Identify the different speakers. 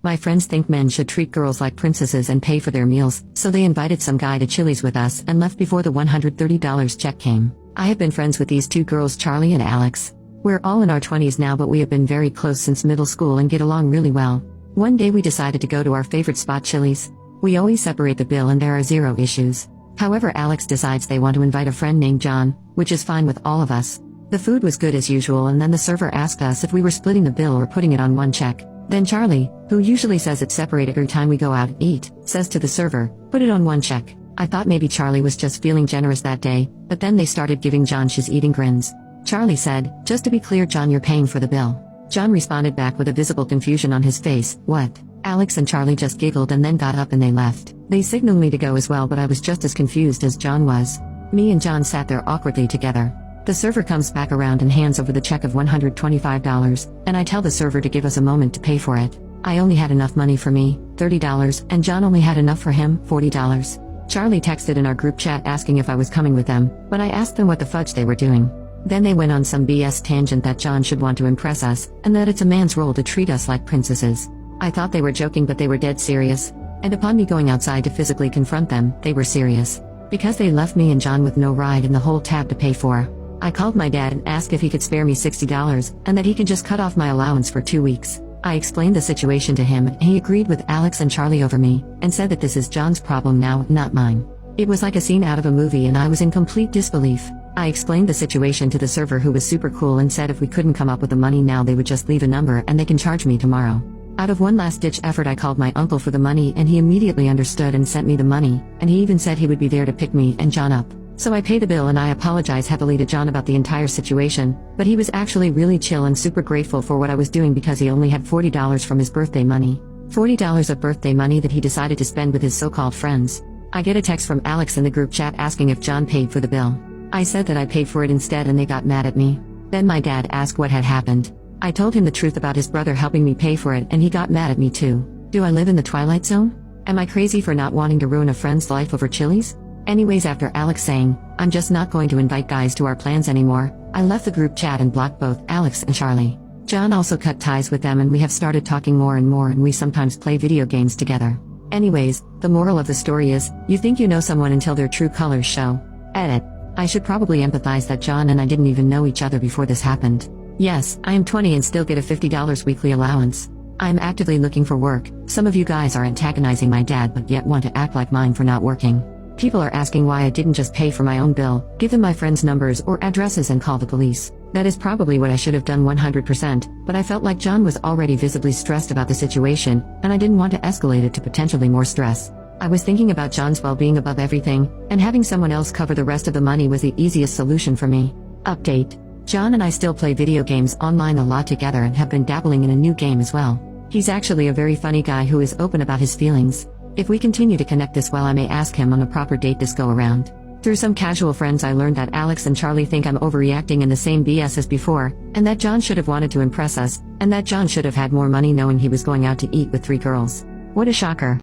Speaker 1: My friends think men should treat girls like princesses and pay for their meals, so they invited some guy to Chili's with us and left before the $130 check came. I have been friends with these two girls, Charlie and Alex. We're all in our 20s now, but we have been very close since middle school and get along really well. One day we decided to go to our favorite spot, Chili's. We always separate the bill and there are zero issues. However, Alex decides they want to invite a friend named John, which is fine with all of us. The food was good as usual, and then the server asked us if we were splitting the bill or putting it on one check. Then Charlie, who usually says it's separate every time we go out and eat, says to the server, "Put it on one check." I thought maybe Charlie was just feeling generous that day, but then they started giving John she's-eating grins. Charlie said, "Just to be clear, John, you're paying for the bill." John responded back with a visible confusion on his face, "What?" Alex and Charlie just giggled and then got up and they left. They signaled me to go as well, but I was just as confused as John was. Me and John sat there awkwardly together. The server comes back around and hands over the check of $125, and I tell the server to give us a moment to pay for it. I only had enough money for me, $30, and John only had enough for him, $40. Charlie texted in our group chat asking if I was coming with them, but I asked them what the fudge they were doing. Then they went on some BS tangent that John should want to impress us, and that it's a man's role to treat us like princesses. I thought they were joking, but they were dead serious. And upon me going outside to physically confront them, they were serious. Because they left me and John with no ride and the whole tab to pay for. I called my dad and asked if he could spare me $60, and that he could just cut off my allowance for 2 weeks. I explained the situation to him, and he agreed with Alex and Charlie over me, and said that this is John's problem now, not mine. It was like a scene out of a movie and I was in complete disbelief. I explained the situation to the server, who was super cool, and said if we couldn't come up with the money now, they would just leave a number and they can charge me tomorrow. Out of one last-ditch effort, I called my uncle for the money, and he immediately understood and sent me the money, and he even said he would be there to pick me and John up. So I paid the bill and I apologized heavily to John about the entire situation, but he was actually really chill and super grateful for what I was doing because he only had $40 from his birthday money. $40 of birthday money that he decided to spend with his so-called friends. I get a text from Alex in the group chat asking if John paid for the bill. I said that I paid for it instead, and they got mad at me. Then my dad asked what had happened. I told him the truth about his brother helping me pay for it, and he got mad at me too. Do I live in the Twilight Zone? Am I crazy for not wanting to ruin a friend's life over Chili's? Anyways, after Alex saying, "I'm just not going to invite guys to our plans anymore," I left the group chat and blocked both Alex and Charlie. John also cut ties with them, and we have started talking more and more, and we sometimes play video games together. Anyways, the moral of the story is, you think you know someone until their true colors show. Edit. I should probably empathize that John and I didn't even know each other before this happened. Yes, I am 20 and still get a $50 weekly allowance. I am actively looking for work. Some of you guys are antagonizing my dad but yet want to act like mine for not working. People are asking why I didn't just pay for my own bill, give them my friends' numbers or addresses and call the police. That is probably what I should have done 100%, but I felt like John was already visibly stressed about the situation, and I didn't want to escalate it to potentially more stress. I was thinking about John's well-being above everything, and having someone else cover the rest of the money was the easiest solution for me. Update. John and I still play video games online a lot together and have been dabbling in a new game as well. He's actually a very funny guy who is open about his feelings. If we continue to connect this well, I may ask him on a proper date this go around. Through some casual friends, I learned that Alex and Charlie think I'm overreacting in the same BS as before, and that John should have wanted to impress us, and that John should have had more money knowing he was going out to eat with 3 girls. What a shocker.